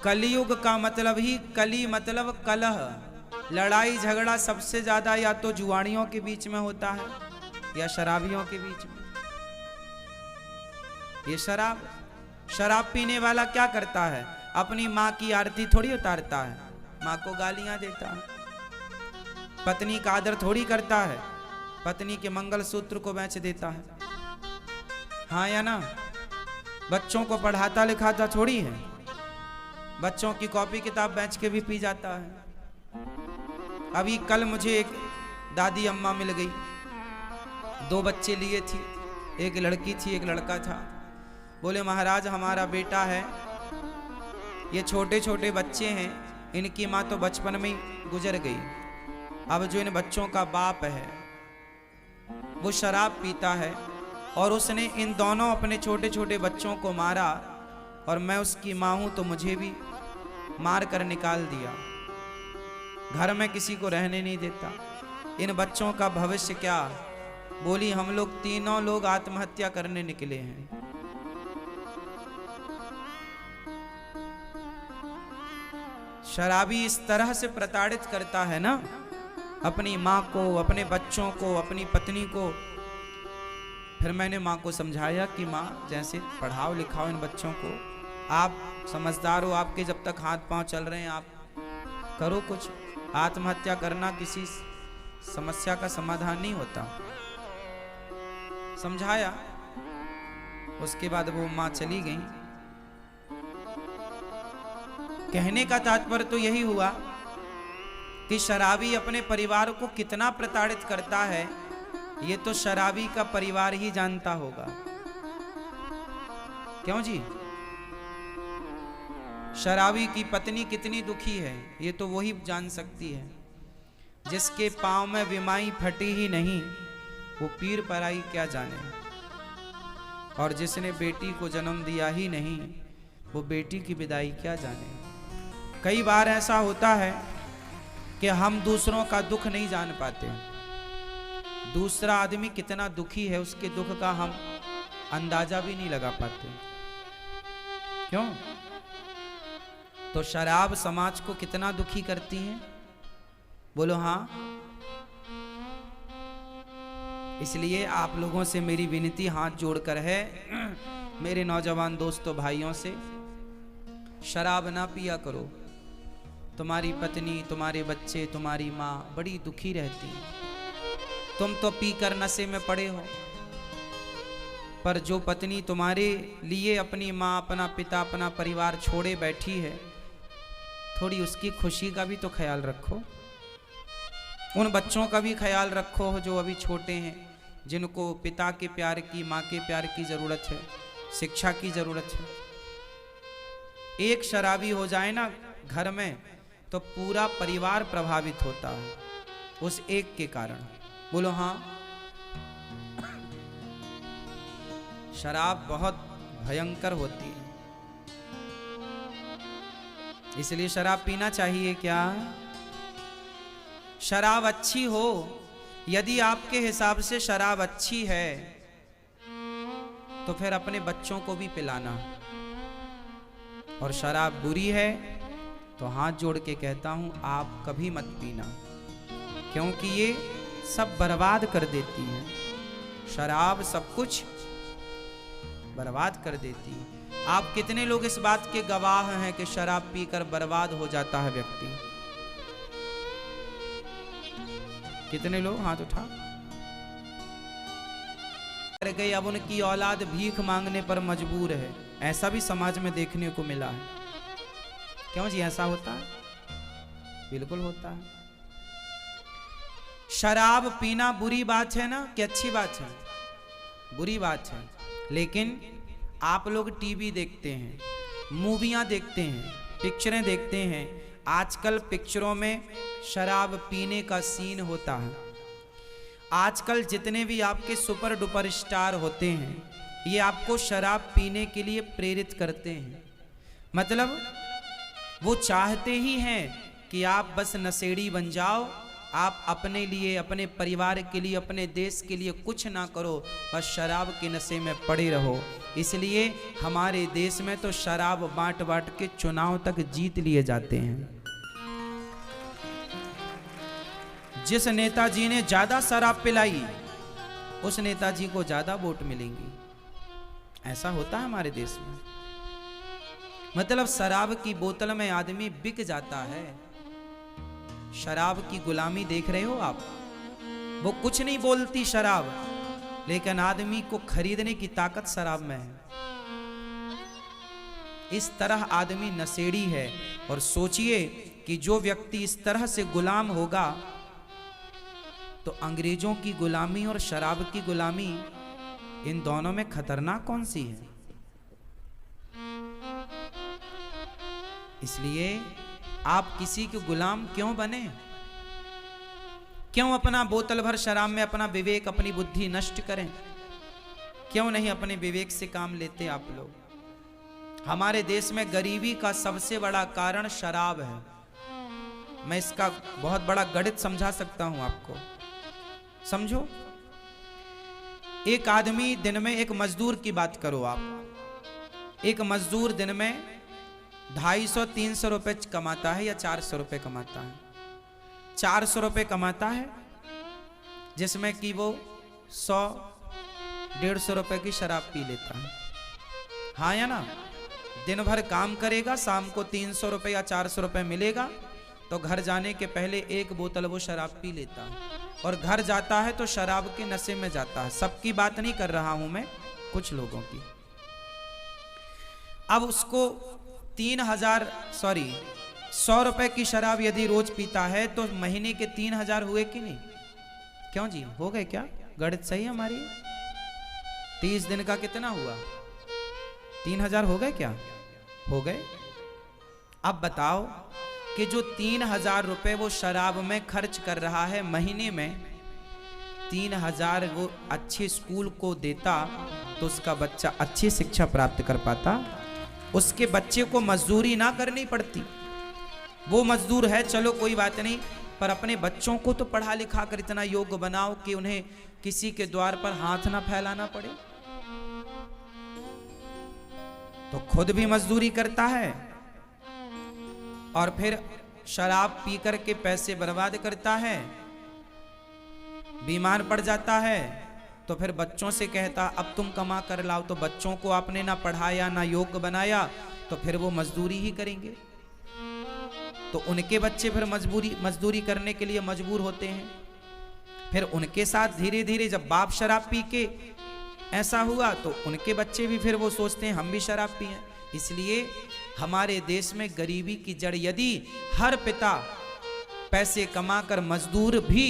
कलयुग का मतलब ही कली मतलब कलह, लड़ाई झगड़ा सबसे ज्यादा या तो जुआड़ियों के बीच में होता है या शराबियों के बीच में। ये शराब पीने वाला क्या करता है, अपनी माँ की आरती थोड़ी उतारता है, माँ को गालियां देता है। पत्नी का आदर थोड़ी करता है, पत्नी के मंगलसूत्र को बेच देता है। हाँ या ना? बच्चों को पढ़ाता लिखाता थोड़ी है, बच्चों की कॉपी किताब बेच के भी पी जाता है। अभी कल मुझे एक दादी अम्मा मिल गई, 2 बच्चे लिए थी, एक लड़की थी एक लड़का था। बोले महाराज हमारा बेटा है, ये छोटे छोटे बच्चे हैं, इनकी माँ तो बचपन में ही गुजर गई। अब जो इन बच्चों का बाप है वो शराब पीता है और उसने इन दोनों अपने छोटे छोटे बच्चों को मारा, और मैं उसकी माँ हूं तो मुझे भी मार कर निकाल दिया। घर में किसी को रहने नहीं देता। इन बच्चों का भविष्य क्या? बोली हम लोग तीनों लोग आत्महत्या करने निकले हैं। शराबी इस तरह से प्रताड़ित करता है ना अपनी माँ को, अपने बच्चों को, अपनी पत्नी को। फिर मैंने माँ को समझाया कि माँ जैसे पढ़ाओ लिखाओ इन बच्चों को, आप समझदार हो, आपके जब तक हाथ पांव चल रहे हैं आप करो कुछ। आत्महत्या करना किसी समस्या का समाधान नहीं होता। समझाया, उसके बाद वो माँ चली गई। कहने का तात्पर्य तो यही हुआ कि शराबी अपने परिवार को कितना प्रताड़ित करता है ये तो शराबी का परिवार ही जानता होगा। क्यों जी? शराबी की पत्नी कितनी दुखी है ये तो वही जान सकती है। जिसके पांव में विमाई फटी ही नहीं वो पीर पराई क्या जाने, और जिसने बेटी को जन्म दिया ही नहीं वो बेटी की विदाई क्या जाने। कई बार ऐसा होता है कि हम दूसरों का दुख नहीं जान पाते। दूसरा आदमी कितना दुखी है उसके दुख का हम अंदाजा भी नहीं लगा पाते। क्यों? तो शराब समाज को कितना दुखी करती है, बोलो हाँ। इसलिए आप लोगों से मेरी विनती हाथ जोड़कर है, मेरे नौजवान दोस्तों भाइयों से, शराब ना पिया करो। तुम्हारी पत्नी, तुम्हारे बच्चे, तुम्हारी माँ बड़ी दुखी रहती है। तुम तो पीकर नशे में पड़े हो, पर जो पत्नी तुम्हारे लिए अपनी माँ, अपना पिता, अपना परिवार छोड़े बैठी है, थोड़ी उसकी खुशी का भी तो ख्याल रखो। उन बच्चों का भी ख्याल रखो जो अभी छोटे हैं, जिनको पिता के प्यार की, माँ के प्यार की जरूरत है, शिक्षा की जरूरत है। एक शराबी हो जाए ना घर में तो पूरा परिवार प्रभावित होता है उस एक के कारण। बोलो हाँ। शराब बहुत भयंकर होती है, इसलिए शराब पीना चाहिए क्या? शराब अच्छी हो, यदि आपके हिसाब से शराब अच्छी है तो फिर अपने बच्चों को भी पिलाना। और शराब बुरी है तो हाथ जोड़ के कहता हूं आप कभी मत पीना, क्योंकि ये सब बर्बाद कर देती है। शराब सब कुछ बर्बाद कर देती है। आप कितने लोग इस बात के गवाह हैं कि शराब पीकर बर्बाद हो जाता है व्यक्ति? कितने लोग? हाथ उठा गए, अब उनकी औलाद भीख मांगने पर मजबूर है। ऐसा भी समाज में देखने को मिला है। क्यों जी ऐसा होता है? बिल्कुल होता है। शराब पीना बुरी बात है ना कि अच्छी बात है? बुरी बात है। लेकिन आप लोग टीवी देखते हैं, मूवियां देखते हैं, पिक्चरें देखते हैं। आजकल पिक्चरों में शराब पीने का सीन होता है। आजकल जितने भी आपके सुपर डुपर स्टार होते हैं ये आपको शराब पीने के लिए प्रेरित करते हैं। मतलब वो चाहते ही हैं कि आप बस नशेड़ी बन जाओ, आप अपने लिए, अपने परिवार के लिए, अपने देश के लिए कुछ ना करो, बस शराब के नशे में पड़े रहो। इसलिए हमारे देश में तो शराब बांट बांट के चुनाव तक जीत लिए जाते हैं। जिस नेताजी ने ज्यादा शराब पिलाई उस नेताजी को ज्यादा वोट मिलेंगी। ऐसा होता है हमारे देश में। मतलब शराब की बोतल में आदमी बिक जाता है। शराब की गुलामी देख रहे हो आप। वो कुछ नहीं बोलती शराब, लेकिन आदमी को खरीदने की ताकत शराब में है। इस तरह आदमी नशेड़ी है। और सोचिए कि जो व्यक्ति इस तरह से गुलाम होगा तो अंग्रेजों की गुलामी और शराब की गुलामी, इन दोनों में खतरनाक कौन सी है? इसलिए आप किसी के गुलाम क्यों बने? क्यों अपना बोतल भर शराब में अपना विवेक, अपनी बुद्धि नष्ट करें? क्यों नहीं अपने विवेक से काम लेते आप लोग? हमारे देश में गरीबी का सबसे बड़ा कारण शराब है। मैं इसका बहुत बड़ा गणित समझा सकता हूं आपको। समझो, एक आदमी दिन में, एक मजदूर की बात करो आप, एक मजदूर दिन में 250-300 रुपए कमाता है या 400 रुपए कमाता है। 400 रुपए कमाता है जिसमें कि वो 100-150 रुपए की शराब पी लेता है। हाँ या ना? दिन भर काम करेगा, शाम को 300 रुपए या 400 रुपए मिलेगा तो घर जाने के पहले एक बोतल वो शराब पी लेता है। और घर जाता है तो शराब के नशे में जाता है। सबकी बात नहीं कर रहा हूं मैं, कुछ लोगों की। अब उसको 100 रुपए की शराब यदि रोज पीता है तो महीने के 3000 हुए कि नहीं? क्यों जी, हो गए क्या? गणित सही है हमारी? 30 दिन का कितना हुआ? 3000 हो गए क्या? हो गए। अब बताओ कि जो 3000 रुपए वो शराब में खर्च कर रहा है महीने में, 3000 वो अच्छे स्कूल को देता तो उसका बच्चा अच्छी शिक्षा प्राप्त कर पाता। उसके बच्चे को मजदूरी ना करनी पड़ती। वो मजदूर है, चलो कोई बात नहीं, पर अपने बच्चों को तो पढ़ा लिखा कर इतना योग्य बनाओ कि उन्हें किसी के द्वार पर हाथ ना फैलाना पड़े। तो खुद भी मजदूरी करता है और फिर शराब पी कर के पैसे बर्बाद करता है। बीमार पड़ जाता है तो फिर बच्चों से कहता अब तुम कमा कर लाओ। तो बच्चों को आपने ना पढ़ाया ना योग्य बनाया तो फिर वो मजदूरी ही करेंगे। तो उनके बच्चे फिर मजदूरी करने के लिए मजबूर होते हैं। फिर उनके साथ धीरे धीरे जब बाप शराब पी के ऐसा हुआ तो उनके बच्चे भी फिर वो सोचते हैं हम भी शराब पिएं। इसलिए हमारे देश में गरीबी की जड़, यदि हर पिता पैसे कमाकर, मजदूर भी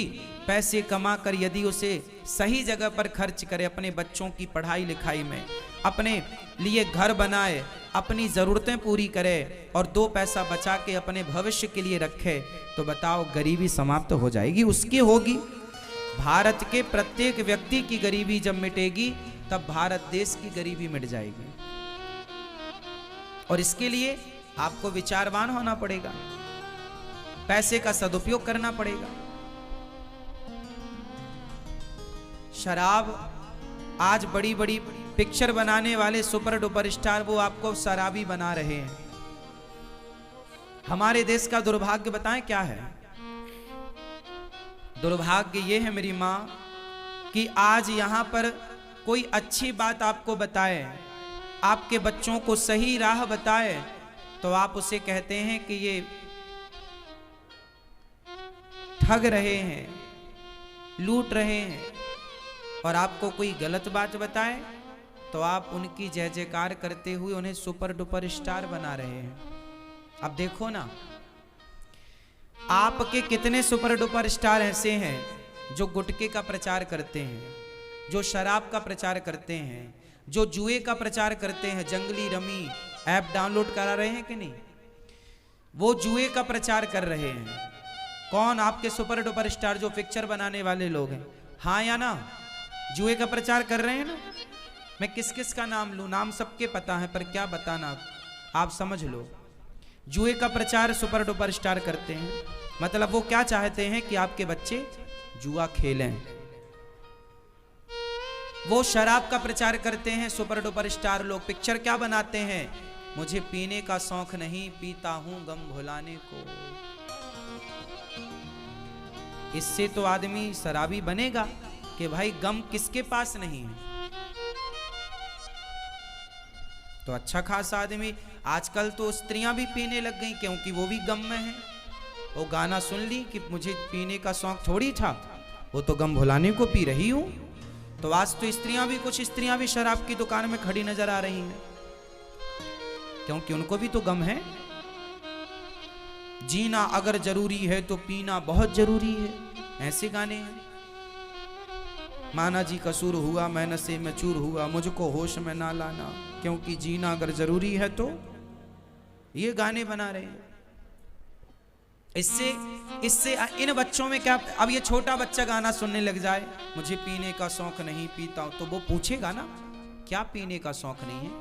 पैसे कमाकर यदि उसे सही जगह पर खर्च करे, अपने बच्चों की पढ़ाई लिखाई में, अपने लिए घर बनाए, अपनी ज़रूरतें पूरी करे और 2 पैसा बचा के अपने भविष्य के लिए रखे, तो बताओ गरीबी समाप्त हो जाएगी? उसकी होगी। भारत के प्रत्येक व्यक्ति की गरीबी जब मिटेगी तब भारत देश की गरीबी मिट जाएगी। और इसके लिए आपको विचारवान होना पड़ेगा, पैसे का सदुपयोग करना पड़ेगा। शराब, आज बड़ी बड़ी पिक्चर बनाने वाले सुपर डुपर स्टार वो आपको शराबी बना रहे हैं। हमारे देश का दुर्भाग्य बताएं क्या है? दुर्भाग्य ये है मेरी मां कि आज यहां पर कोई अच्छी बात आपको बताए, आपके बच्चों को सही राह बताए, तो आप उसे कहते हैं कि ये ठग रहे हैं, लूट रहे हैं। और आपको कोई गलत बात बताए तो आप उनकी जय जयकार करते हुए उन्हें सुपर डुपर स्टार बना रहे हैं। अब देखो ना, आपके कितने सुपर डुपर स्टार ऐसे हैं जो गुटखे का प्रचार करते हैं, जो शराब का प्रचार करते हैं, जो जुए का प्रचार करते हैं। जंगली रमी ऐप डाउनलोड करा रहे हैं कि नहीं? वो जुए का प्रचार कर रहे हैं। कौन? आपके सुपर डुपर स्टार जो पिक्चर बनाने वाले लोग हैं। हाँ या ना? जुए का प्रचार कर रहे हैं ना? मैं किस किस का नाम लूं? नाम सबके पता है, पर क्या बताना, आप समझ लो। जुए का प्रचार सुपर डुपर स्टार करते हैं। मतलब वो क्या चाहते हैं कि आपके बच्चे जुआ खेलें। वो शराब का प्रचार करते हैं सुपर डुपर स्टार लोग। पिक्चर क्या बनाते हैं, मुझे पीने का शौक नहीं, पीता हूं गम भुलाने को। इससे तो आदमी शराबी बनेगा कि भाई गम किसके पास नहीं है। तो अच्छा खासा आदमी, आजकल तो स्त्रियां भी पीने लग गई क्योंकि वो भी गम में है। वो गाना सुन ली कि मुझे पीने का शौक थोड़ी था, वो तो गम भुलाने को पी रही हूं। तो आज तो स्त्रियां भी, कुछ स्त्रियां भी शराब की दुकान में खड़ी नजर आ रही हैं क्योंकि उनको भी तो गम है। जीना अगर जरूरी है तो पीना बहुत जरूरी है, ऐसे गाने हैं। माना जी कसूर हुआ, मैं नशे में चूर हुआ, मुझको होश में ना लाना, क्योंकि जीना अगर जरूरी है तो, ये गाने बना रहे हैं। इससे इन बच्चों में क्या, अब ये छोटा बच्चा गाना सुनने लग जाए, मुझे पीने का शौक नहीं, पीता हूं, तो वो पूछेगा ना क्या पीने का शौक नहीं है,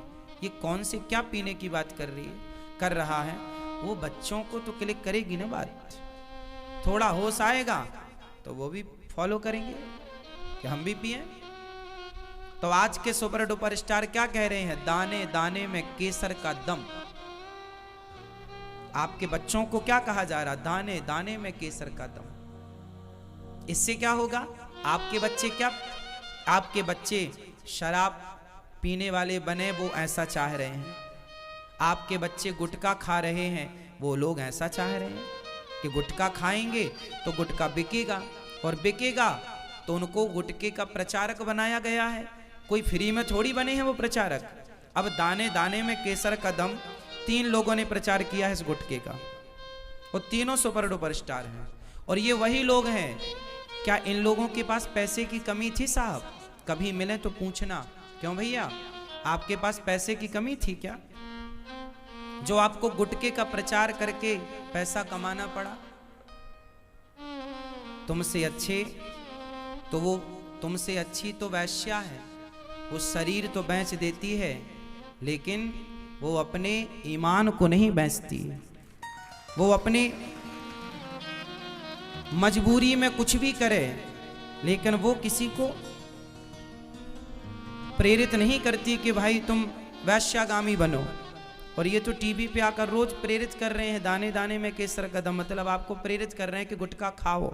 ये कौन से क्या पीने की बात कर रहा है। वो बच्चों को तो क्लिक करेगी ना बात, थोड़ा होश आएगा तो वो भी फॉलो करेंगे कि हम भी पिए। तो आज के सुपर डुपर स्टार क्या कह रहे हैं, दाने दाने में केसर का दम। आपके बच्चों को क्या कहा जा रहा, दाने दाने में केसर का दम। इससे क्या होगा, आपके बच्चे शराब पीने वाले बने, वो ऐसा चाह रहे हैं। आपके बच्चे गुटखा खा रहे हैं, वो लोग ऐसा चाह रहे हैं कि गुटखा खाएंगे तो गुटखा बिकेगा, और बिकेगा तो उनको गुटखे का प्रचारक बनाया गया है। कोई फ्री में थोड़ी बने हैं वो प्रचारक। अब दाने दाने में केसर का दम 3 लोगों ने प्रचार किया है इस गुटखे का, और तीनों सुपर डुपर स्टार हैं। और ये वही लोग हैं। क्या इन लोगों के पास पैसे की कमी थी साहब? कभी मिले तो पूछना, क्यों भैया आपके पास पैसे की कमी थी क्या, जो आपको गुटखे का प्रचार करके पैसा कमाना पड़ा? तुमसे अच्छी तो वैश्या है, वो शरीर तो बेच देती है लेकिन वो अपने ईमान को नहीं बेचती। वो अपने मजबूरी में कुछ भी करे लेकिन वो किसी को प्रेरित नहीं करती कि भाई तुम वैश्यागामी बनो। और ये तो टीवी पे आकर रोज प्रेरित कर रहे हैं, दाने दाने में केसर का दम, मतलब आपको प्रेरित कर रहे हैं कि गुटखा खाओ।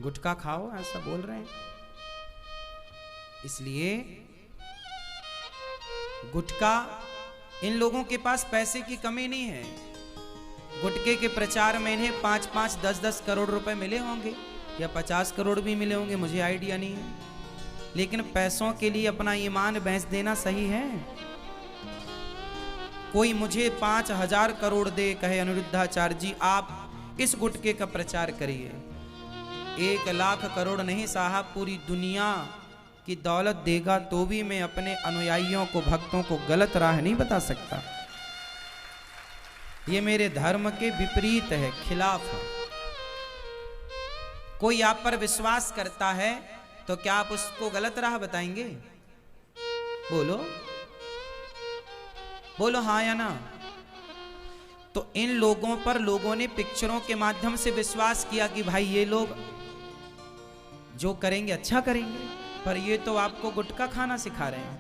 गुटखा खाओ ऐसा बोल रहे हैं। इसलिए गुटखा, इन लोगों के पास पैसे की कमी नहीं है। गुटखे के प्रचार में इन्हें 5-5, 10-10 करोड़ रुपए मिले होंगे या 50 करोड़ भी मिले होंगे, मुझे आइडिया नहीं है। लेकिन पैसों के लिए अपना ईमान बेच देना सही है? कोई मुझे 5,000 करोड़ दे, कहे अनिरुद्धाचार्य जी आप इस गुटखे का प्रचार करिए, 1 लाख करोड़ नहीं साहब, पूरी दुनिया की दौलत देगा तो भी मैं अपने अनुयायियों को, भक्तों को गलत राह नहीं बता सकता। ये मेरे धर्म के विपरीत है, खिलाफ है। कोई आप पर विश्वास करता है तो क्या आप उसको गलत राह बताएंगे? बोलो बोलो हाँ या ना। तो इन लोगों पर लोगों ने पिक्चरों के माध्यम से विश्वास किया कि भाई ये लोग जो करेंगे अच्छा करेंगे, पर ये तो आपको गुटखा खाना सिखा रहे हैं।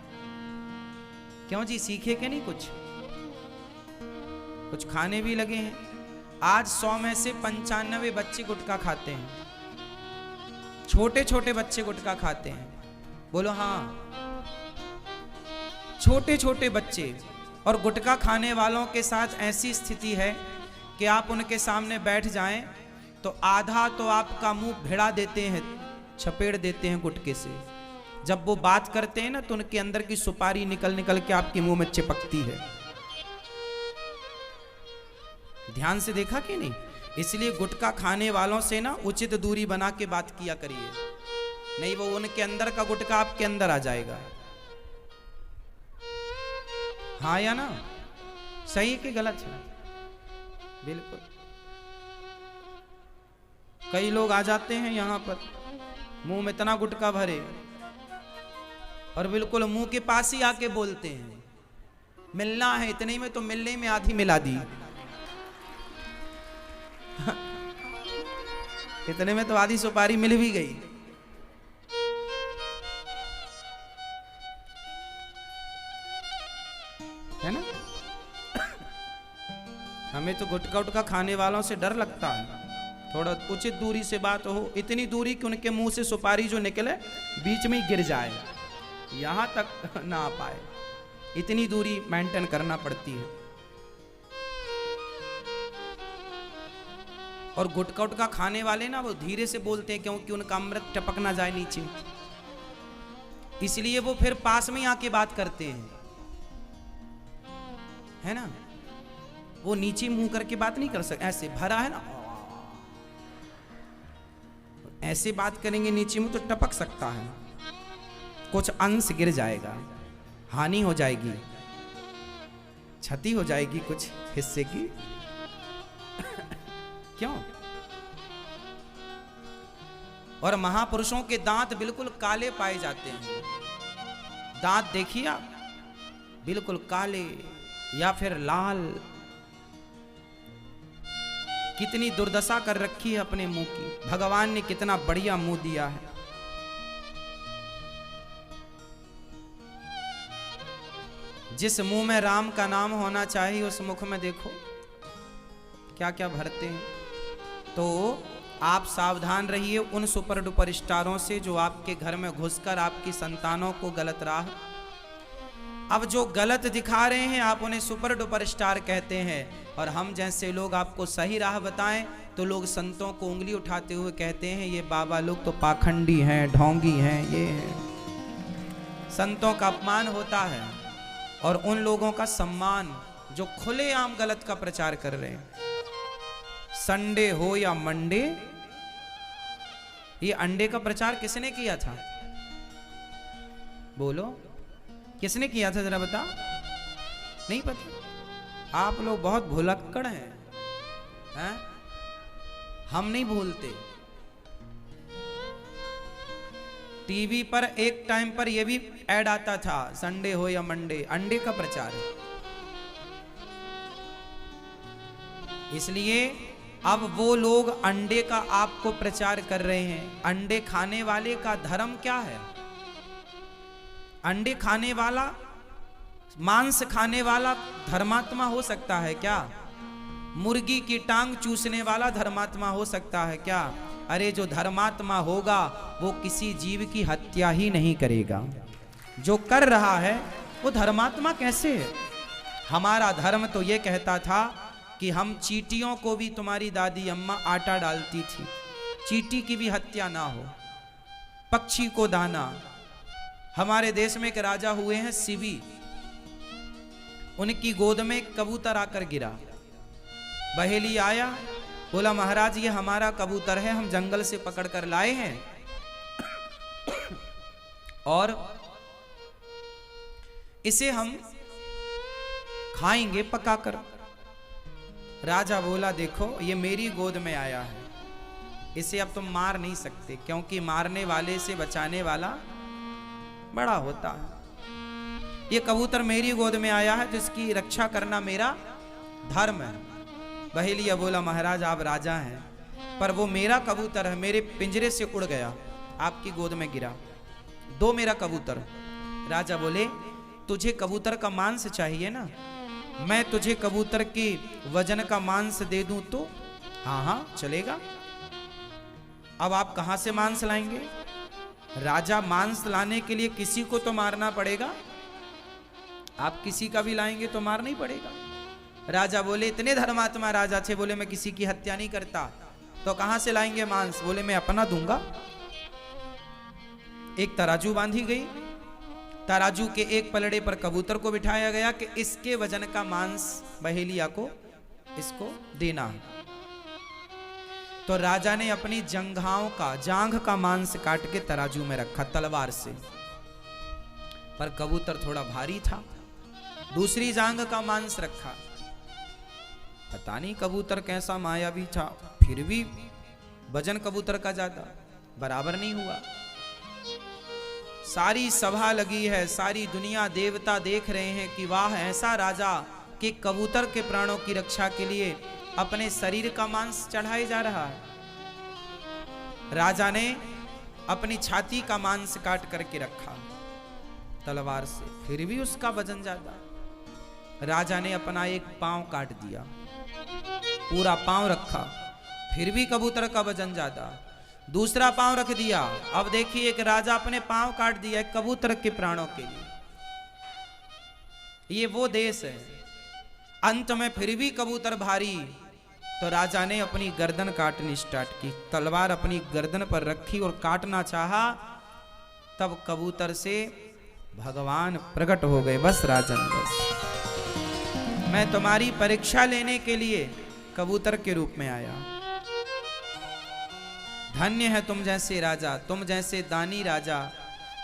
क्यों जी, सीखे के नहीं कुछ खाने भी लगे हैं। आज 100 में से 95 बच्चे गुटखा खाते हैं, छोटे छोटे बच्चे गुटखा खाते हैं। बोलो हाँ, छोटे छोटे बच्चे। और गुटखा खाने वालों के साथ ऐसी स्थिति है कि आप उनके सामने बैठ जाएं तो आधा तो आपका मुंह भिड़ा देते हैं, छपेड़ देते हैं गुटखे से। जब वो बात करते हैं ना तो उनके अंदर की सुपारी निकल निकल के आपके मुंह में चिपकती है। ध्यान से देखा कि नहीं? इसलिए गुटखा खाने वालों से ना उचित दूरी बना के बात किया करिए, नहीं वो उनके अंदर का गुटखा आपके अंदर आ जाएगा। हाँ या ना? सही कि गलत है? बिल्कुल। कई लोग आ जाते हैं यहां पर, मुंह में इतना गुटखा भरे, और बिल्कुल मुंह के पास ही आके बोलते हैं मिलना है, इतने में तो मिलने में आधी मिला दी। इतने में तो आधी सुपारी मिल भी गई। है ना? हमें तो गुटखा उटखा खाने वालों से डर लगता है। थोड़ा उचित दूरी से बात हो, इतनी दूरी कि उनके मुंह से सुपारी जो निकले बीच में ही गिर जाए, यहां तक ना आ पाए, इतनी दूरी मेंटेन करना पड़ती है। और गुटखा उटखा खाने वाले ना वो धीरे से बोलते हैं क्योंकि उनका अमृत टपक ना जाए नीचे, इसलिए वो फिर पास में आके बात करते हैं, है ना? वो नीचे मुंह करके बात नहीं कर सकते, ऐसे भरा है ना, ऐसे बात करेंगे नीचे मुंह तो टपक सकता है, कुछ अंश गिर जाएगा, हानि हो जाएगी, क्षति हो जाएगी कुछ हिस्से की। क्यों? और महापुरुषों के दांत बिल्कुल काले पाए जाते हैं। दांत देखिए आप, बिल्कुल काले या फिर लाल। कितनी दुर्दशा कर रखी है अपने मुंह की। भगवान ने कितना बढ़िया मुंह दिया है। जिस मुंह में राम का नाम होना चाहिए उस मुख में देखो क्या क्या भरते हैं। तो आप सावधान रहिए उन सुपर डुपर स्टारों से जो आपके घर में घुसकर आपकी संतानों को गलत राह, अब जो गलत दिखा रहे हैं आप उन्हें सुपर डुपर स्टार कहते हैं, और हम जैसे लोग आपको सही राह बताएं तो लोग संतों को उंगली उठाते हुए कहते हैं ये बाबा लोग तो पाखंडी हैं, ढोंगी हैं, ये हैं। संतों का अपमान होता है और उन लोगों का सम्मान जो खुलेआम गलत का प्रचार कर रहे हैं। संडे हो या मंडे, ये अंडे का प्रचार किसने किया था? बोलो, किसने किया था? जरा बता। नहीं पता? आप लोग बहुत भुलक्कड़ हैं? हम नहीं भूलते। टीवी पर एक टाइम पर यह भी ऐड आता था, संडे हो या मंडे, अंडे का प्रचार है। इसलिए अब वो लोग अंडे का आपको प्रचार कर रहे हैं। अंडे खाने वाले का धर्म क्या है? अंडे खाने वाला, मांस खाने वाला धर्मात्मा हो सकता है क्या? मुर्गी की टांग चूसने वाला धर्मात्मा हो सकता है क्या? अरे जो धर्मात्मा होगा वो किसी जीव की हत्या ही नहीं करेगा। जो कर रहा है वो धर्मात्मा कैसे है? हमारा धर्म तो ये कहता था कि हम चींटियों को भी, तुम्हारी दादी अम्मा आटा डालती थी, चींटी की भी हत्या ना हो, पक्षी को दाना। हमारे देश में एक राजा हुए हैं शिवी, उनकी गोद में कबूतर आकर गिरा। बहेली आया, बोला महाराज ये हमारा कबूतर है, हम जंगल से पकड़ कर लाए हैं और इसे हम खाएंगे पकाकर। राजा बोला देखो ये मेरी गोद में आया है, इसे अब तुम मार नहीं सकते, क्योंकि मारने वाले से बचाने वाला बड़ा होता है। ये कबूतर मेरी गोद में आया है, जिसकी रक्षा करना मेरा धर्म है। बहेलिया बोला महाराज आप राजा हैं, पर वो मेरा कबूतर है, मेरे पिंजरे से उड़ गया, आपकी गोद में गिरा, दो मेरा कबूतर। राजा बोले तुझे कबूतर का मांस चाहिए ना, मैं तुझे कबूतर के वजन का मांस दे दूं तो? हाँ हाँ चलेगा। अब आप कहां से मांस लाएंगे? राजा मांस लाने के लिए किसी को तो मारना पड़ेगा, आप किसी का भी लाएंगे तो मारना ही पड़ेगा। राजा बोले इतने धर्मात्मा राजा थे, बोले मैं किसी की हत्या नहीं करता, तो कहां से लाएंगे मांस? बोले मैं अपना दूंगा। एक तराजू बांधी गई, तराजू के एक पलड़े पर कबूतर को बिठाया गया कि इसके वजन का मांस बहेलिया को इसको देना है। तो राजा ने अपनी जंघाओं का, जांघ का मांस काट के तराजू में रखा तलवार से, पर कबूतर थोड़ा भारी था। दूसरी जांघ का मांस रखा, पता नहीं कबूतर कैसा मायावी था, फिर भी वजन कबूतर का ज्यादा, बराबर नहीं हुआ। सारी सभा लगी है, सारी दुनिया देवता देख रहे हैं कि वाह, ऐसा राजा कि कबूतर के प्राणों की रक्षा के लिए अपने शरीर का मांस चढ़ाए जा रहा है। राजा ने अपनी छाती का मांस काट करके रखा तलवार से, फिर भी उसका वजन ज्यादा। राजा ने अपना एक पांव काट दिया, पूरा पांव रखा, फिर भी कबूतर का वजन ज्यादा। दूसरा पांव रख दिया, अब देखिए एक राजा अपने पांव काट दिया एक कबूतर के प्राणों के लिए। ये वो देश है। अंत में फिर भी कबूतर भारी, तो राजा ने अपनी गर्दन काटनी स्टार्ट की, तलवार अपनी गर्दन पर रखी और काटना चाहा, तब कबूतर से भगवान प्रकट हो गए। बस राजन, बस मैं तुम्हारी परीक्षा लेने के लिए कबूतर के रूप में आया। धन्य है तुम जैसे राजा, तुम जैसे दानी राजा,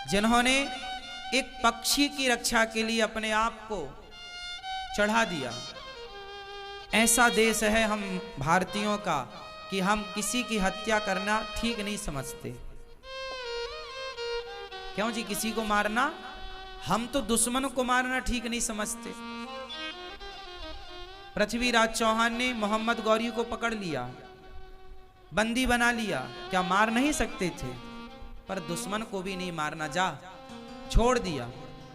जिन्होंने एक पक्षी की रक्षा के लिए अपने आप को चढ़ा दिया। ऐसा देश है हम भारतीयों का कि हम किसी की हत्या करना ठीक नहीं समझते। क्यों जी? किसी को मारना, हम तो दुश्मन को मारना ठीक नहीं समझते। पृथ्वीराज चौहान ने मोहम्मद गौरी को पकड़ लिया, बंदी बना लिया, क्या मार नहीं सकते थे? पर दुश्मन को भी नहीं मारना, जा छोड़ दिया।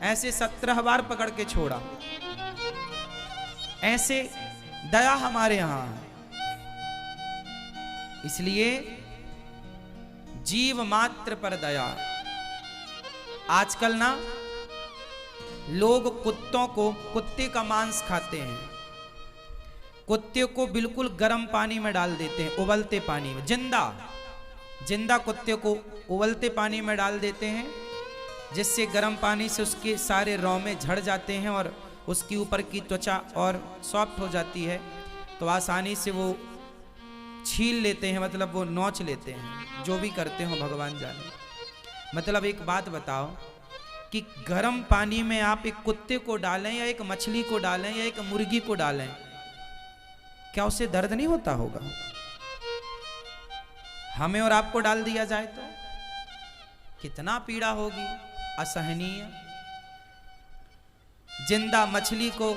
ऐसे 17 बार पकड़ के छोड़ा। ऐसे दया हमारे यहां है। इसलिए जीव मात्र पर दया। आजकल ना लोग कुत्तों को, कुत्ते का मांस खाते हैं, कुत्ते को बिल्कुल गर्म पानी में डाल देते हैं, उबलते पानी में, जिंदा कुत्ते को उबलते पानी में डाल देते हैं, जिससे गर्म पानी से उसके सारे रोमे झड़ जाते हैं और उसकी ऊपर की त्वचा और सॉफ्ट हो जाती है, तो आसानी से वो छील लेते हैं, मतलब वो नोच लेते हैं। जो भी करते हो भगवान जाने। मतलब एक बात बताओ कि गर्म पानी में आप एक कुत्ते को डालें या एक मछली को डालें या एक मुर्गी को डालें, क्या उससे दर्द नहीं होता होगा? हमें और आपको डाल दिया जाए तो कितना पीड़ा होगी, असहनीय। जिंदा मछली को